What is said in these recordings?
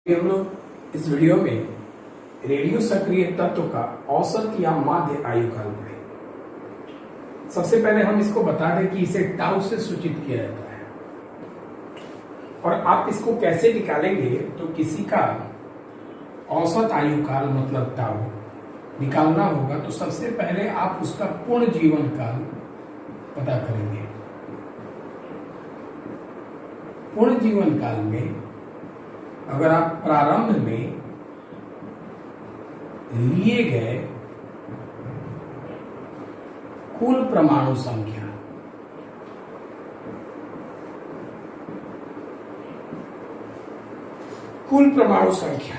हम लोग इस वीडियो में रेडियो सक्रिय तत्व का औसत या माध्य आयु काल पढ़ेंगे। सबसे पहले हम इसको बता दें कि इसे टाउ से सूचित किया जाता है और आप इसको कैसे निकालेंगे। तो किसी का औसत आयु काल मतलब टाउ निकालना होगा तो सबसे पहले आप उसका पूर्ण जीवन काल पता करेंगे। पूर्ण जीवन काल में अगर आप प्रारंभ में लिए गए कुल परमाणु संख्या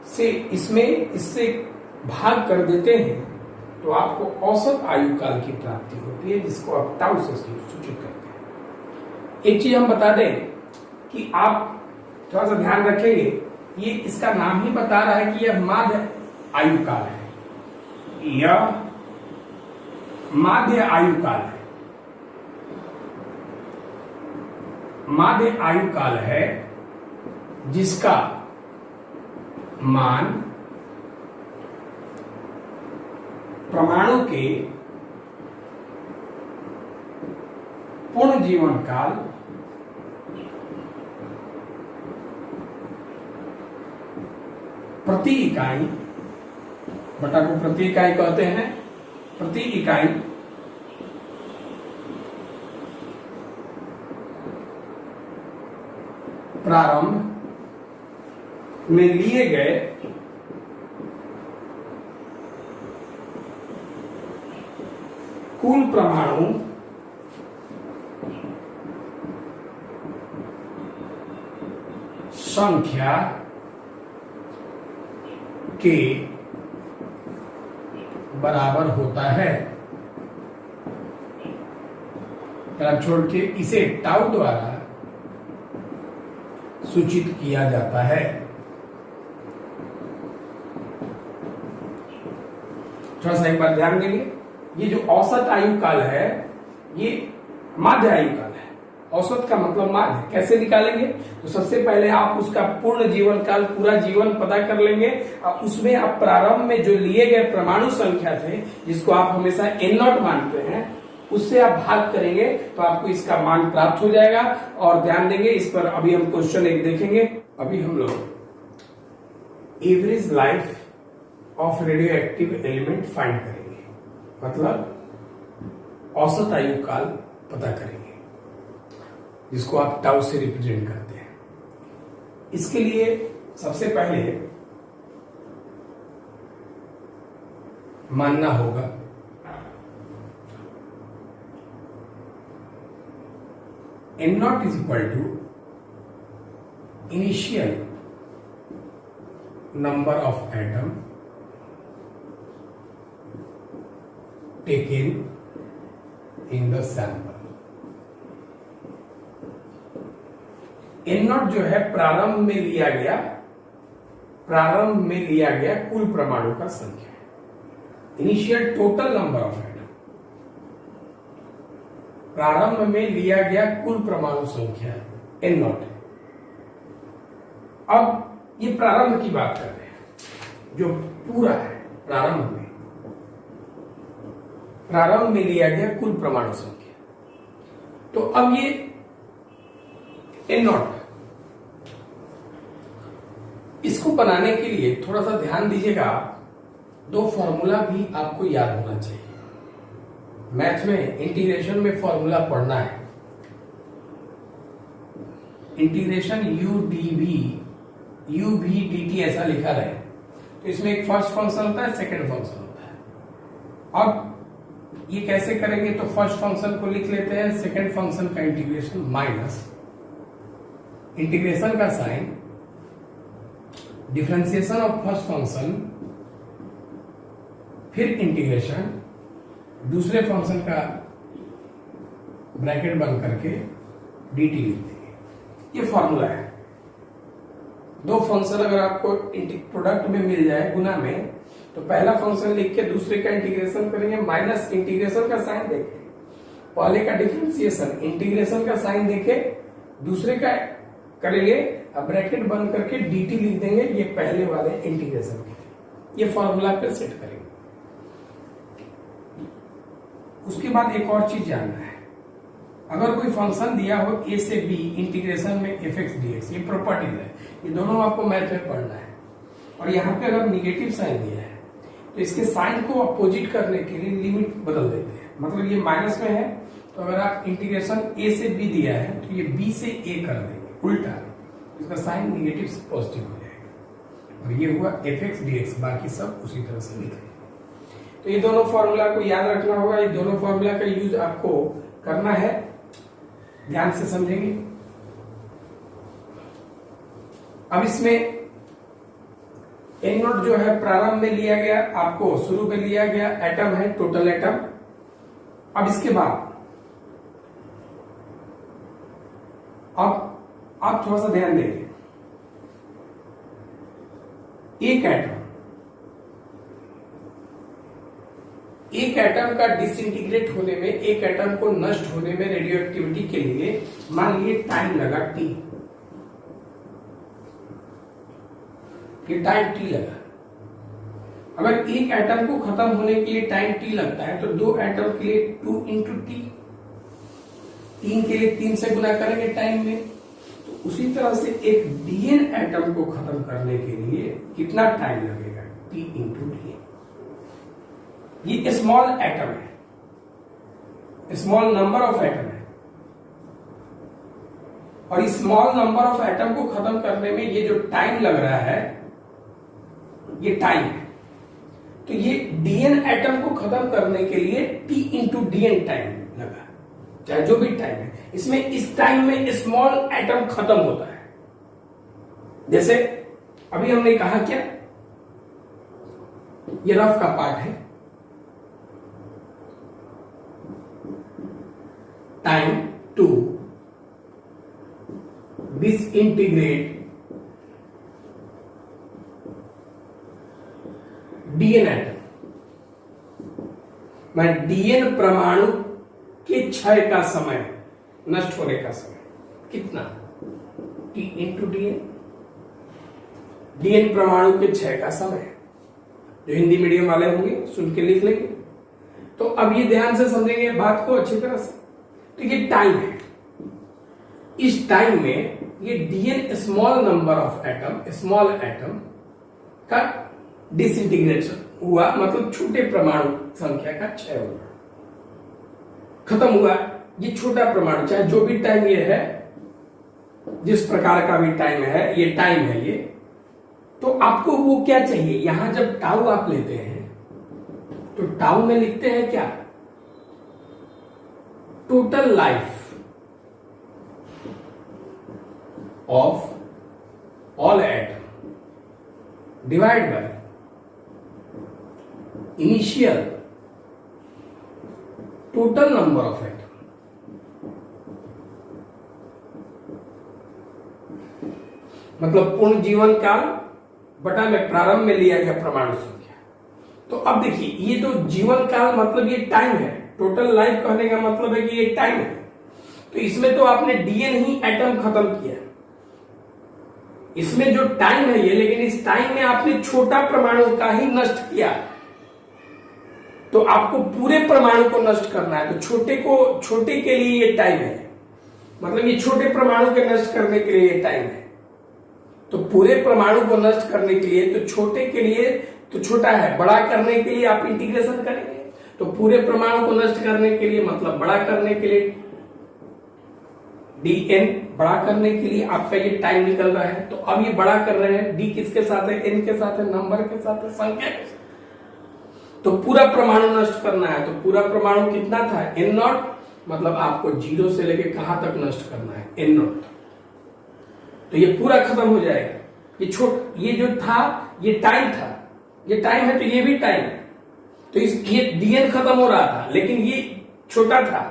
से इससे भाग कर देते हैं तो आपको औसत आयु काल की प्राप्ति होती है, जिसको आप टाउ से सूचित करते हैं। एक चीज हम बता दें कि आप थोड़ा सा ध्यान रखेंगे, ये इसका नाम ही बता रहा है कि यह माध्य आयु काल है। यह माध्य आयु काल है। माध्य आयु काल है जिसका मान परमाणु के पूर्ण जीवन काल प्रति इकाई बटा को प्रति इकाई कहते हैं। प्रति इकाई प्रारंभ में लिए गए कुल परमाणु संख्या के बराबर होता है। तरफ छोड़ के इसे टाउ द्वारा सूचित किया जाता है। थोड़ा सा एक बार ध्यान देंगे, ये जो औसत आयु काल है ये माध्य आयु काल है। औसत का मतलब माध्य। कैसे निकालेंगे? तो सबसे पहले आप उसका पूर्ण जीवन काल, पूरा जीवन पता कर लेंगे और उसमें आप प्रारंभ में जो लिए गए परमाणु संख्या थे, जिसको आप हमेशा N0 मानते हैं, उससे आप भाग करेंगे तो आपको इसका मान प्राप्त हो जाएगा। और ध्यान देंगे इस पर अभी हम क्वेश्चन एक देखेंगे। अभी हम लोग average life of radio active element find करेंगे, मतलब औसत आयु काल पता करेंगे, जिसको आप टाउ से रिप्रेजेंट करते हैं। इसके लिए सबसे पहले मानना होगा N0 is equal to initial number of atom taken in the sample। N0 जो है प्रारंभ में लिया गया कुल परमाणु का संख्या है। Initial total number of atom, प्रारंभ में लिया गया कुल परमाणु संख्या N0 है। अब ये प्रारंभ की बात कर रहे हैं, जो पूरा है प्रारंभ में लिया गया कुल परमाणु संख्या। तो अब ये N0, इसको बनाने के लिए थोड़ा सा ध्यान दीजिएगा। दो फॉर्मूला भी आपको याद होना चाहिए। मैथ में इंटीग्रेशन में फॉर्मूला पढ़ना है। इंटीग्रेशन u v dt ऐसा लिखा रहे तो इसमें एक फर्स्ट फंक्शन होता है, सेकंड फंक्शन होता है। अब ये कैसे करेंगे? तो फर्स्ट फंक्शन को लिख लेते हैं, सेकंड फंक्शन का इंटीग्रेशन माइनस इंटीग्रेशन का sign, differentiation of first function, फिर इंटीग्रेशन दूसरे फंक्शन का ब्रैकेट बंद करके dt लिख देंगे। ये फॉर्मूला है। दो फंक्शन अगर आपको प्रोडक्ट में मिल जाए गुना में, तो पहला फंक्शन लिख के दूसरे का इंटीग्रेशन करेंगे, माइनस इंटीग्रेशन का साइन देके पहले का डिफरेंशिएशन इंटीग्रेशन का साइन देके दूसरे का करेंगे अब ब्रैकेट बंद करके dt लिख देंगे, ये पहले वाले इंटीग्रेशन के, ये फॉर्मूला पे सेट करेंगे। उसके बाद एक और चीज जानना है, अगर कोई फंक्शन दिया हो a से b इंटीग्रेशन में fx dx, ये प्रॉपर्टीज है, ये दोनों आपको मैथ में पढ़ना है। और यहाँ पे अगर निगेटिव साइन दिया है तो इसके साइन को अपोजिट करने के लिए लिमिट बदल देते हैं। मतलब ये माइनस में है तो अगर आप इंटीग्रेशन a से b दिया है तो ये b से a कर देंगे उल्टा, इसका साइन निगेटिव से पॉजिटिव हो जाएगा। और ये हुआ fx dx, बाकी सब उसी तरह से लिखेंगे। तो ये दोनों फॉर्मूला को याद रखना होगा, ये दोनों फॉर्मूला का यूज आपको करना है, ध्यान से समझेंगे। अब इसमें n नोट जो है प्रारंभ में लिया गया, आपको शुरू में लिया गया, एटम है, टोटल एटम। अब इसके बाद अब आप थोड़ा सा ध्यान देंगे, एक एटम का डिसइंटीग्रेट होने में, एक एटम को नष्ट होने में रेडियो एक्टिविटी के लिए मान लिए टाइम लगा t, ये टाइम t लगा। अगर एक एटम को खत्म होने के लिए टाइम t लगता है तो दो एटम के लिए 2 इंटू टी, 3 के लिए 3 से गुना करेंगे टाइम में। तो उसी तरह से एक डीएन एटम को खत्म करने के लिए कितना टाइम लगेगा, t इंटू डीएन। ये स्मॉल एटम है, स्मॉल नंबर ऑफ एटम है, और इस स्मॉल नंबर ऑफ एटम को खत्म करने में ये जो टाइम लग रहा है ये टाइम है। तो ये डीएन एटम को खत्म करने के लिए टी इंटू डीएन टाइम लगा, चाहे जो भी टाइम है। इसमें इस टाइम में स्मॉल एटम खत्म होता है। जैसे अभी हमने कहा क्या, ये रफ का पार्ट है, time to disintegrate DN atom, मैं डीएन परमाणु के क्षय का समय, नष्ट होने का समय कितना, टी इंटू डीएन, डीएन परमाणु के क्षय का समय। जो हिंदी मीडियम वाले होंगे सुन के लिख लेंगे। तो अब ये ध्यान से समझेंगे बात को अच्छी तरह से। तो ये टाइम है, इस टाइम में ये DN small number of atom, small atom का डिसइंटीग्रेशन हुआ, मतलब छोटे परमाणु संख्या का क्षय हुआ, खत्म हुआ। ये छोटा परमाणु, चाहे जो भी टाइम ये है, जिस प्रकार का भी टाइम है, ये टाइम है ये। तो आपको वो क्या चाहिए, यहां जब टाउ आप लेते हैं तो टाउ में लिखते हैं क्या, total life of all atom divide by initial total number of atom. मतलब पूर्ण जीवन काल बटा में प्रारंभ में लिया गया परमाणु संख्या। तो अब देखिए, ये तो जीवन काल मतलब ये टाइम है, टोटल लाइफ कहने का मतलब है कि ये टाइम है। तो इसमें तो आपने डीएन ही एटम खत्म किया, इसमें जो टाइम है ये, लेकिन इस टाइम में आपने छोटा परमाणु का ही नष्ट किया। तो आपको पूरे परमाणु को नष्ट करना है, तो छोटे के लिए ये टाइम है, मतलब ये छोटे परमाणु के नष्ट करने के लिए ये टाइम है। तो पूरे परमाणु को नष्ट करने के लिए, तो छोटे के लिए तो छोटा है, बड़ा करने के लिए आप इंटीग्रेशन करेंगे। तो पूरे परमाणु को नष्ट करने के लिए, मतलब बड़ा करने के लिए, डीएन बड़ा करने के लिए आपका ये टाइम निकल रहा है। तो अब ये बड़ा कर रहे हैं, डी किसके साथ है, एन के साथ है, नंबर के साथ है, संख्या के साथ। तो पूरा परमाणु नष्ट करना है। तो पूरा परमाणु कितना था, एन नॉट, मतलब आपको 0 से लेके कहां तक नष्ट करना है, एन नॉट। तो ये पूरा खत्म हो जाएगा। ये जो था ये टाइम था, ये टाइम है, तो ये भी टाइम है। तो ये डीएन खत्म हो रहा था, लेकिन ये छोटा था,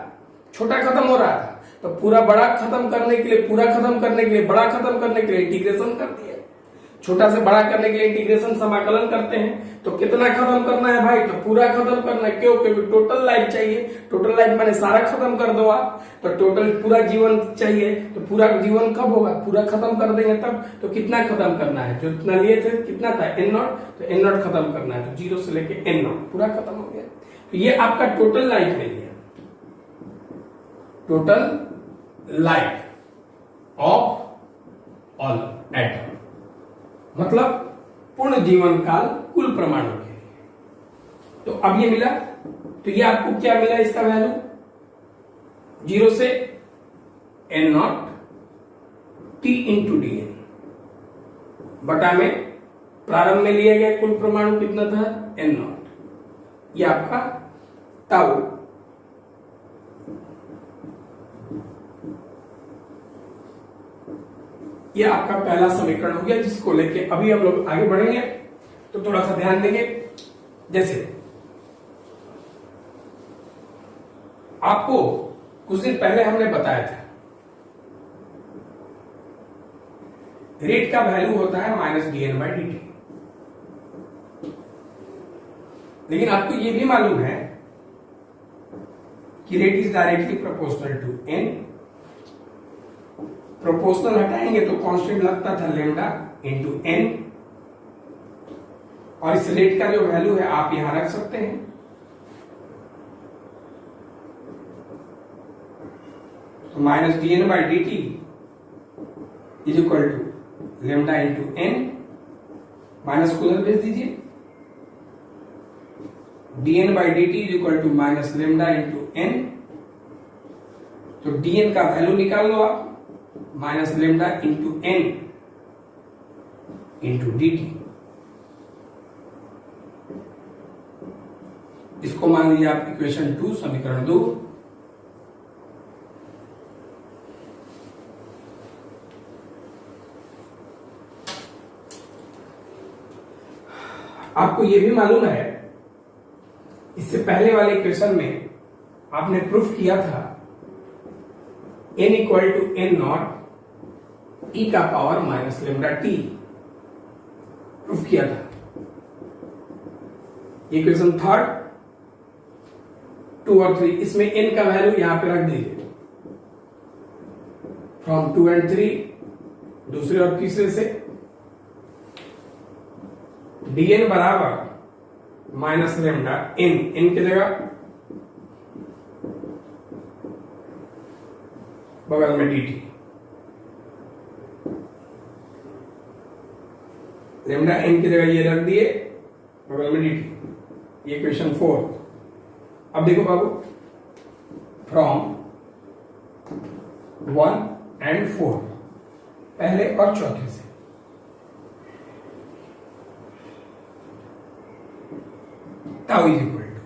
छोटा खत्म हो रहा था। तो पूरा बड़ा खत्म करने के लिए, पूरा खत्म करने के लिए, बड़ा खत्म करने के लिए इंटीग्रेशन कर दिया। छोटा से बड़ा करने के लिए इंटीग्रेशन समाकलन करते हैं तो कितना खत्म करना है भाई, तो पूरा खत्म करना है। क्यों? क्योंकि टोटल लाइफ चाहिए। टोटल लाइफ माने सारा खत्म कर दो आप, तो टोटल पूरा जीवन चाहिए। तो पूरा जीवन कब होगा? पूरा खत्म कर देंगे तब। तो कितना खत्म करना है? जो इतना लिए थे कितना था? n0, तो n0 खत्म करना है। तो 0 से लेके n0 पूरा खत्म हो गया। तो ये आपका टोटल लाइफ में है, total life of all atom, मतलब पूर्ण जीवन काल कुल परमाणु के। तो अब ये मिला, तो ये आपको क्या मिला इसका वैल्यू? 0 से n0 t into D N बटा में प्रारंभ में लिया गया कुल परमाणु कितना था? n0। ये आपका ताऊ ये आपका पहला समीकरण हो गया, जिसको लेके अभी हम लोग आगे बढ़ेंगे। तो थोड़ा सा ध्यान देंगे। जैसे आपको कुछ दिन पहले हमने बताया था रेट का वैल्यू होता है -dn/dt, लेकिन आपको यह भी मालूम है कि rate is directly proportional to n। Proportional हटाएंगे तो कांस्टेंट लगता था लेमडा इंटू n, और इस रेट का जो वैल्यू है आप यहां रख सकते हैं। तो -dn/dt is equal to lambda into n, minus को उधर भेज दीजिए। dn/dt is equal to minus lambda into n। तो dn का वैल्यू निकाल लो आप, minus lambda into n into dt। इसको मान लीजिए आप इक्वेशन 2, समीकरण 2। आपको यह भी मालूम है, इससे पहले वाले इक्वेशन में आपने प्रूफ किया था n equal to n0 e का power minus lambda t, proof किया था। इक्वेशन 3, 2 और 3, इसमें n का वैल्यू यहां पे रख दीजिए। फ्रॉम 2 and 3, दूसरे और तीसरे से dn बराबर माइनस लेमडा n, n की जगह बगल में dt, लेमडा n की जगह ये रख दिए, बगल में dt। ये इक्वेशन 4। अब देखो बाबू, फ्रॉम 1 and 4, पहले और चौथे से tau is equal to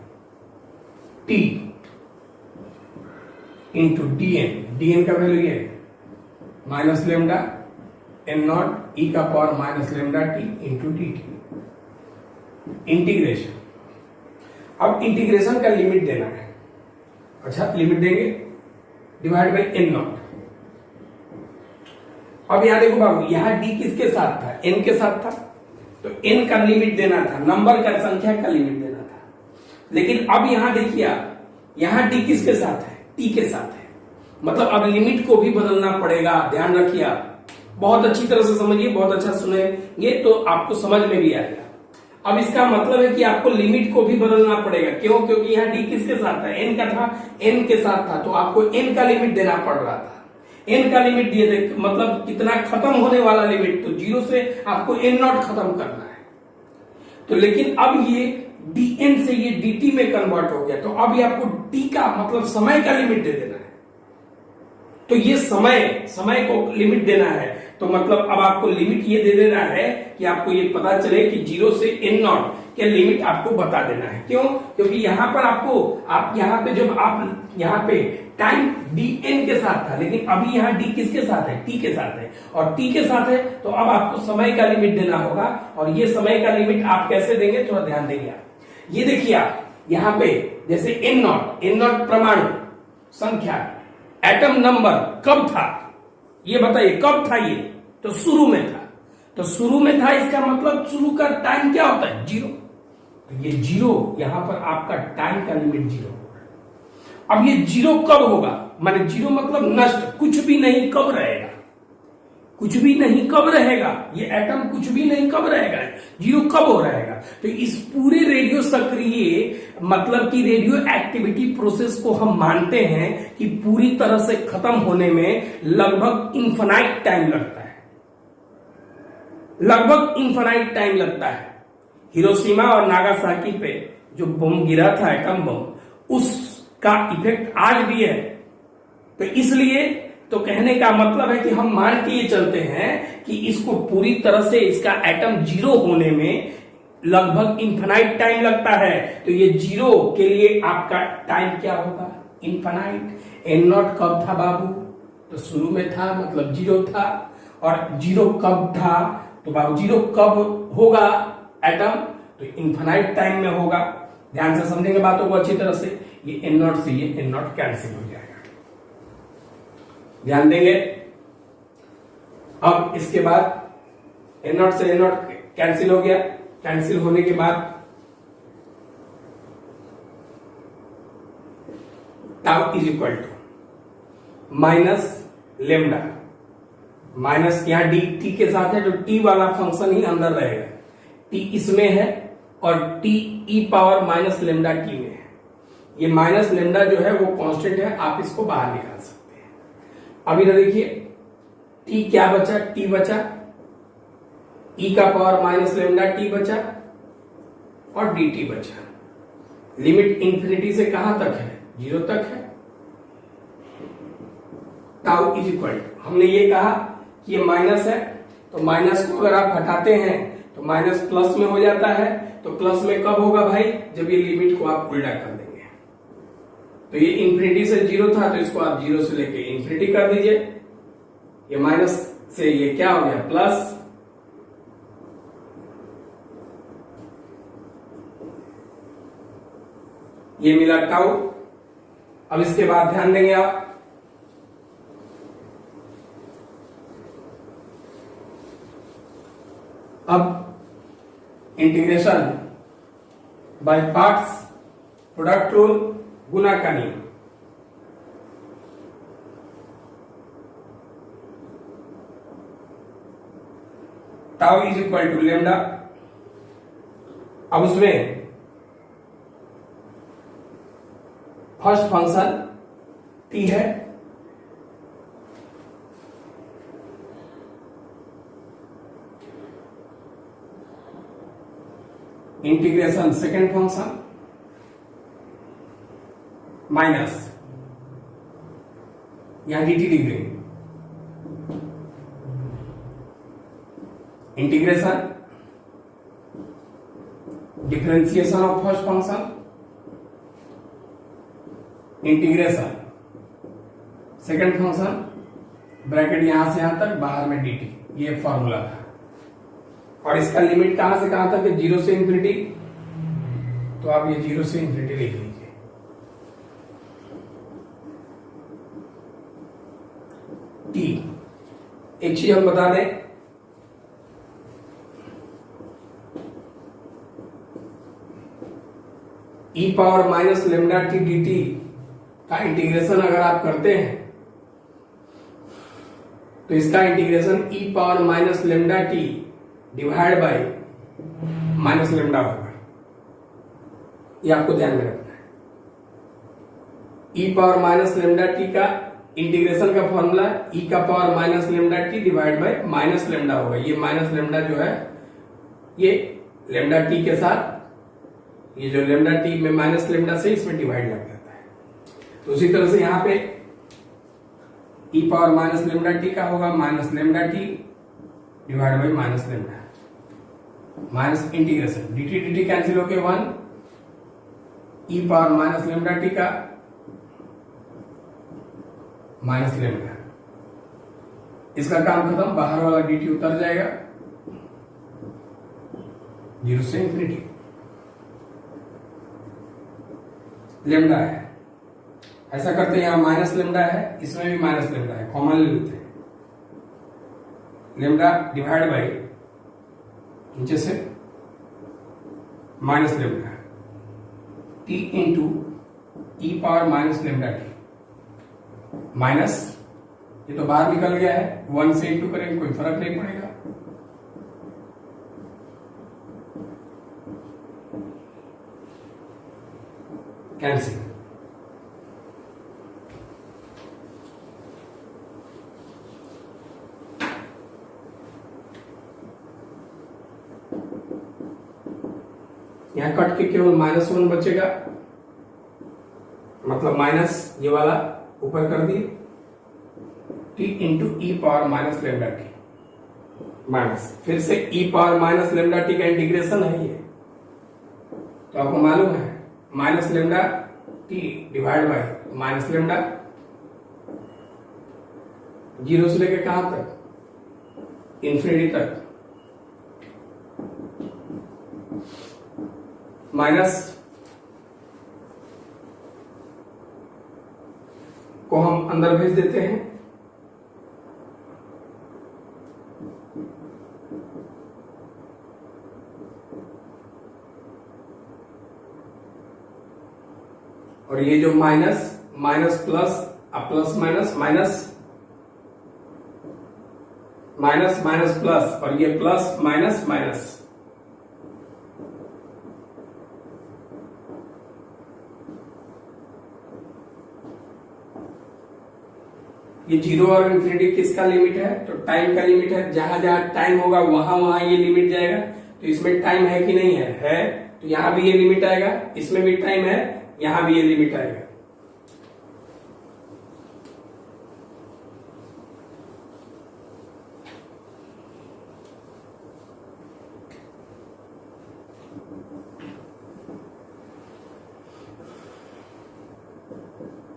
t into dn का वैल्यू ये माइनस लेमडा n0 e का power minus lambda T into dt। Integration, अब इंटीग्रेशन का लिमिट देना है। अच्छा, लिमिट देंगे डिवाइड बाई n0। अब यहां देखो बाबू, यहां d किसके साथ था? n के साथ था, तो n का लिमिट देना था, नंबर का, संख्या का लिमिट देना था। लेकिन अब यहां देखिए आप, यहां d किसके साथ है? t के साथ है। मतलब अब लिमिट को भी बदलना पड़ेगा। ध्यान रखिए आप, बहुत अच्छी तरह से समझिए, बहुत अच्छा सुनेंगे तो आपको समझ में भी आएगा। अब इसका मतलब है कि आपको लिमिट को भी बदलना पड़ेगा। क्यों? क्योंकि यहाँ d किसके साथ था? n का था, n के साथ था, तो आपको n का लिमिट देना पड़ रहा था। n का लिमिट दिए थे, मतलब कितना खत्म होने वाला लिमिट, तो 0 से आपको n0 खत्म करना है। तो लेकिन अब ये dn से ये dt में कन्वर्ट हो गया, तो अब ये आपको t का मतलब समय का लिमिट दे देना है। तो ये समय को लिमिट देना है, तो मतलब अब आपको लिमिट ये दे देना है कि आपको ये पता चले कि 0 से n0 के लिमिट आपको बता देना है। क्यों? क्योंकि यहां पर आपको, आप यहां पे जब आप यहां पे टाइम dn के साथ था, लेकिन अभी यहां d किसके साथ है? t के साथ है, और t के साथ है तो अब आपको समय का लिमिट देना होगा। और ये समय का लिमिट आप कैसे देंगे, थोड़ा ध्यान देंगे आप। ये देखिए आप यहां पे जैसे n0 परमाणु संख्या, एटम नंबर कब था ये बताइए, कब था ये? तो शुरू में था। तो शुरू में था, इसका मतलब शुरू का टाइम क्या होता है? जीरो। तो ये जीरो, यहां पर आपका टाइम का लिमिट जीरो होगा। अब ये जीरो कब होगा? माने जीरो मतलब नष्ट, कुछ भी नहीं, कब रहेगा? कुछ भी नहीं कब रहेगा? ये एटम कुछ भी नहीं कब रहेगा? जीरो कब हो रहेगा? तो इस पूरे रेडियो सक्रिय मतलब कि रेडियो एक्टिविटी प्रोसेस को हम मानते हैं कि पूरी तरह से खत्म होने में लगभग इन्फिनाइट टाइम लगता है, लगभग इन्फिनाइट टाइम लगता है। हिरोशिमा और नागासाकी पे जो बम गिरा था, एटम बम, उसका इफेक्ट आज भी है। तो इसलिए तो कहने का मतलब है कि हम मान के ये चलते हैं कि इसको पूरी तरह से, इसका एटम जीरो होने में लगभग इन्फिनाइट टाइम लगता है। तो ये जीरो के लिए आपका टाइम क्या होगा? इन्फिनाइट। एन नॉट कब था बाबू? तो शुरू में था, मतलब जीरो था। और जीरो कब था? तो बाबू जीरो कब होगा एटम? तो इन्फिनाइट टाइम में होगा। ध्यान से समझेंगे बातों को अच्छी तरह से। ये एन नॉट से ये एन नॉट कैंसिल हो जाएगा, ध्यान देंगे। अब इसके बाद एन नॉट से एन नॉट कैंसिल हो गया। कैंसिल होने के बाद tau is equal to minus lambda. Minus यहां डी टी के साथ है, तो टी वाला फंक्शन ही अंदर रहेगा। टी इसमें है और T E power minus lambda T में है। ये माइनस लेमडा जो है वो कांस्टेंट है, आप इसको बाहर निकाल सकते हैं। अभी ना देखिए, टी क्या बचा? टी बचा, ई का पावर माइनस लेमडा टी बचा और डी टी बचा। लिमिट इंफिनिटी से कहां तक है? जीरो तक है। टाउ इज इक्वल, हमने ये कहा कि ये माइनस है, तो माइनस को अगर आप हटाते हैं तो माइनस प्लस में हो जाता है। तो प्लस में कब होगा भाई? जब ये लिमिट को आप उल्टा कर देंगे। तो ये इंफिनिटी से जीरो था, तो इसको आप जीरो से लेके इंफिनिटी कर दीजिए। ये माइनस से ये क्या हो गया? प्लस। ये मिला टाउ। अब इसके बाद ध्यान देंगे आप, अब integration by parts, product rule, गुना का नियम। Tau is equal to lambda. अब उसमें फर्स्ट फंक्शन टी है, इंटीग्रेशन सेकेंड फंक्शन माइनस, यहां डी टी लिख देंगे, integration differentiation of first function, integration second function, bracket यहां से यहां तक, बाहर में dt। ये फॉर्मूला था। और इसका लिमिट कहां से कहां तक है? जीरो से इंफिनिटी। तो आप ये जीरो से इंफिनिटी लिख लीजिए। टी, एक चीज हम बता दें, E power minus lambda T D T का इंटीग्रेशन अगर आप करते हैं तो इसका integration E power minus lambda T divide by minus lambda होगा। ये आपको ध्यान में रखना है। E power minus lambda T का इंटीग्रेशन का फॉर्मूला ई का power minus lambda T divide by minus lambda होगा। ये माइनस लेमडा जो है ये लेमडा टी के साथ, ये जो लेमडा टी में माइनस लेमडा से इसमें डिवाइड लग जाता है। तो उसी तरह से यहां पे ई पावर माइनस लेमडा टी का होगा minus lambda T divide by minus lambda, minus integration dt dt cancel होके 1, ई पावर माइनस लेमडा टी का माइनस लेमडा, इसका काम खत्म, बाहर वाला dt उतर जाएगा, जीरो से इंफिनिटी। लेमडा है, ऐसा करते हैं, यहां माइनस लेमडा है, इसमें भी माइनस लेमडा है, कॉमन ले लेते हैं। लेमडा डिवाइड बाई नीचे से minus lambda T into E power minus lambda T minus, ये तो बाहर निकल गया है, 1 से इंटू करेंगे कोई फर्क नहीं पड़ेगा, कैंसिल। यहां कट के केवल -1 बचेगा, मतलब माइनस ये वाला ऊपर कर दिए, T into E power minus lambda T minus, फिर से E power minus lambda T का इंटीग्रेशन है ये, तो आपको मालूम है minus lambda T divide by minus lambda, 0 से लेकर कहां तक, इन्फिनिटी तक, माइनस को हम अंदर भेज देते हैं, और ये जो माइनस माइनस प्लस, अब plus minus minus minus minus plus, और ये प्लस माइनस माइनस, ये 0 और इन्फिनिटी किसका लिमिट है, तो टाइम का लिमिट है, जहां जहां टाइम होगा वहां वहां ये लिमिट जाएगा, तो इसमें टाइम है कि नहीं है, तो यहां भी ये लिमिट आएगा, इसमें भी टाइम है, यहां भी ये लिमिट आएगा।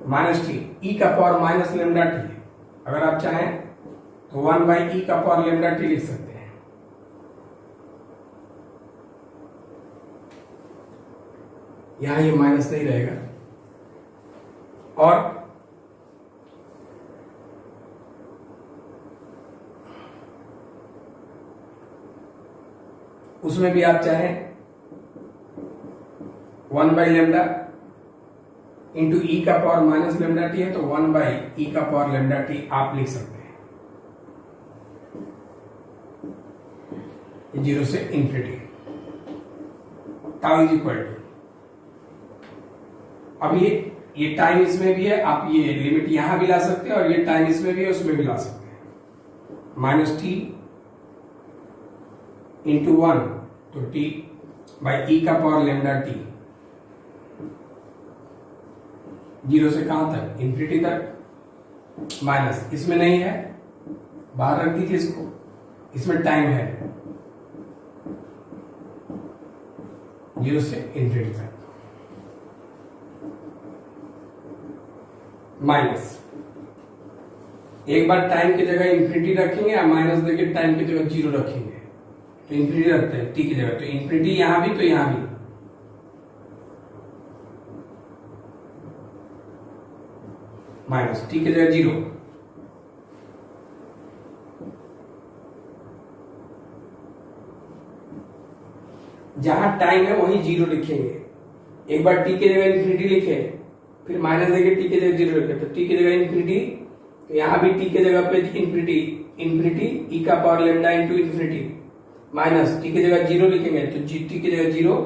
माइनस टी ई का पावर माइनस लेमडा टी, अगर आप चाहें तो 1 बाई ई का पावर लेमडा टी लिख सकते हैं, यहां ये माइनस नहीं रहेगा, और उसमें भी आप चाहें 1 बाई लेमडा इंटू ई का पावर माइनस लेमडा टी है, तो 1 बाई ई का पावर लेमडा टी आप लिख सकते हैं, 0 से infinity, tau is equal to, अब ये टाइम इसमें भी है, आप ये लिमिट यहां भी ला सकते हैं, और ये टाइम इसमें भी है उसमें भी ला सकते हैं, माइनस टी इंटू 1, तो टी बाई ई का पावर लेमडा टी, 0 से कहां तक, इन्फिनिटी तक, माइनस, इसमें नहीं है, बाहर रख दीजिए इसको, इसमें टाइम है, 0 से इन्फिनिटी तक, माइनस, एक बार टाइम की जगह इन्फिनिटी रखेंगे या माइनस देके टाइम की जगह 0 रखेंगे, तो इन्फिनिटी रखते हैं टी की जगह, तो इन्फिनिटी यहां भी तो यहां भी, माइनस टी की जगह 0, जहां टाइम है वहीं 0 लिखेंगे, एक बार टी की जगह इन्फिनिटी लिखे, फिर माइनस देके टी की जगह 0 लिखे, तो टी की जगह इन्फिनिटी, तो यहां भी टी की जगह पे इन्फिनिटी, इन्फिनिटी ई का power lambda into infinity, minus T की जगह 0 लिखेंगे, तो टी की जगह 0,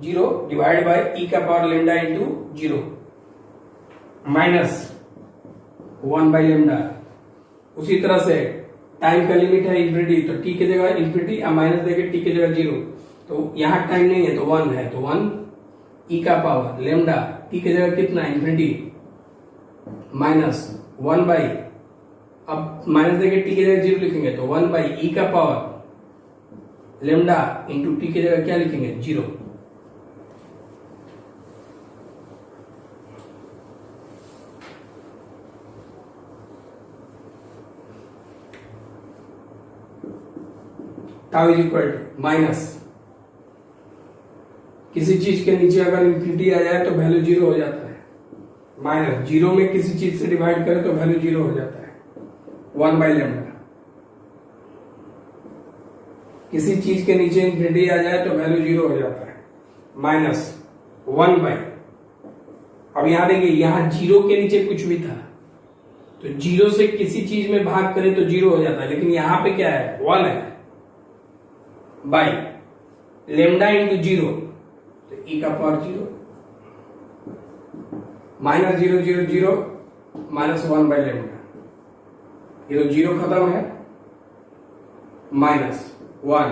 0 डिवाइड बाय ई का power lambda into 0, minus 1 by lambda, उसी तरह से टाइम का लिमिट है इन्फिनिटी, तो टी की जगह इन्फिनिटी, माइनस देके टी की जगह 0, तो यहां टाइम नहीं है तो 1 है, तो 1 ई का पावर लेमडा, टी की जगह कितना, इन्फिनिटी, माइनस 1 बाई, अब माइनस देके टी की जगह 0 लिखेंगे, तो 1 बाई ई का पावर लेमडा इंटू टी की जगह क्या लिखेंगे, 0, tau is equal to minus, किसी चीज के नीचे अगर इंफिनिटी आ जाए तो वैल्यू 0 हो जाता है, माइनस 0 में किसी चीज से डिवाइड करें तो वैल्यू 0 हो जाता है, 1 बाई लेमडा, किसी चीज के नीचे इन्फिनिटी आ जाए तो वैल्यू 0 हो जाता है, -1/। अब यहां देखिए, यहां 0 के नीचे कुछ भी था तो 0 से किसी चीज में भाग करें तो 0 हो जाता है, लेकिन यहां पे क्या है, 1 है, बाई लेमडा इंटू 0 तो e का पावर 0, -0 0 0 -1/लेमडा, ये तो 0 खत्म है, -1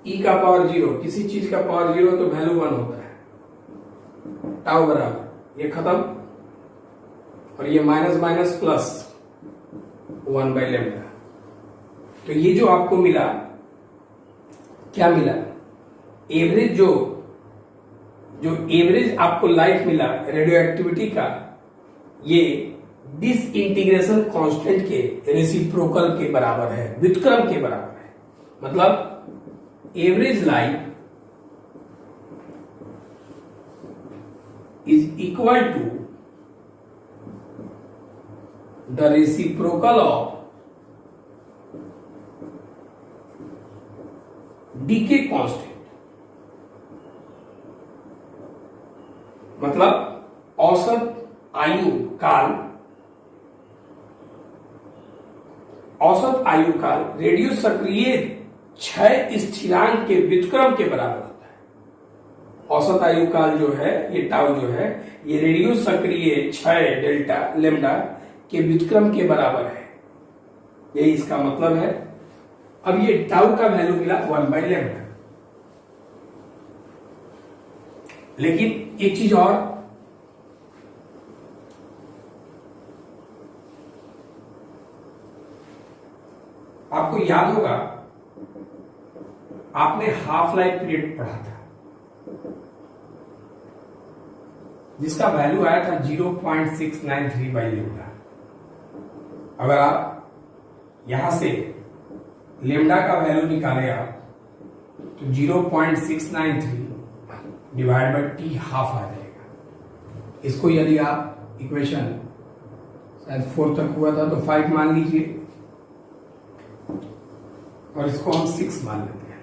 e का पावर 0, किसी चीज का पावर 0 तो वैल्यू 1 होता है, टाउ बराबर, ये खत्म, और ये माइनस माइनस प्लस 1/लेमडा। तो ये जो आपको मिला, क्या मिला, एवरेज जो एवरेज आपको लाइफ मिला रेडियो एक्टिविटी का, ये डिसइंटीग्रेशन कांस्टेंट के रेसिप्रोकल के बराबर है, व्युत्क्रम के बराबर है। मतलब average life is equal to the reciprocal of decay constant. मतलब औसत आयु काल रेडियो सक्रिय क्षय स्थिरांक के व्युत्क्रम के बराबर होता है। औसत आयु काल जो है, ये टाउ जो है, ये रेडियो सक्रिय क्षय डेल्टा लेमडा के व्युत्क्रम के बराबर है, यही इसका मतलब है। अब ये टाउ का वैल्यू मिला 1/लेमडा। लेकिन एक चीज और, आपको याद होगा, आपने हाफ लाइफ पीरियड पढ़ा था जिसका वैल्यू आया था 0.693/लेमडा। अगर आप यहां से लेमडा का वैल्यू निकाले आप तो 0.693 डिवाइड बाई टी हाफ आ जाएगा। इसको यदि आप इक्वेशन शायद 4 तक हुआ था तो 5 मान लीजिए, और इसको हम 6 मान लेते हैं।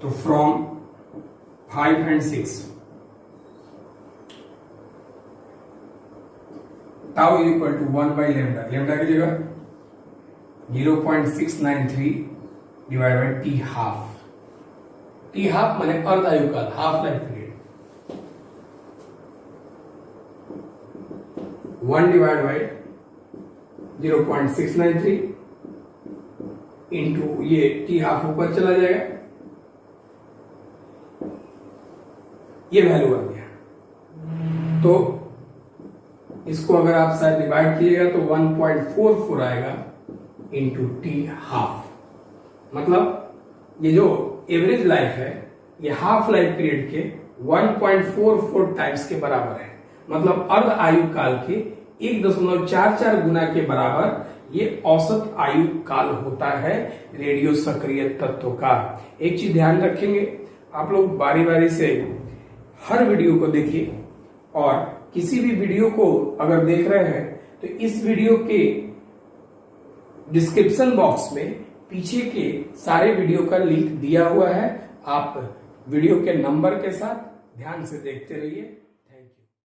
तो from 5 and 6 tau is equal to 1/लेमडा। लेमडा की जगह 0.693 divide by T half. T half माने अर्ध आयु काल, half life period, 1 divide by 0.693 into ये टी हाफ ऊपर चला जाएगा, ये वैल्यू आ गया। तो इसको अगर आप शायद डिवाइड कीजिएगा तो 1.44 आएगा इंटू टी हाफ। मतलब ये जो एवरेज लाइफ है, ये हाफ लाइफ पीरियड के 1.44 टाइम्स के बराबर है। मतलब अर्ध आयु काल के 1.44 गुना के बराबर ये औसत आयु काल होता है रेडियो सक्रिय तत्व का। एक चीज ध्यान रखेंगे, आप लोग बारी बारी से हर वीडियो को देखिए, और किसी भी वीडियो को अगर देख रहे हैं तो इस वीडियो के डिस्क्रिप्शन बॉक्स में पीछे के सारे वीडियो का लिंक दिया हुआ है। आप वीडियो के नंबर के साथ ध्यान से देखते रहिए।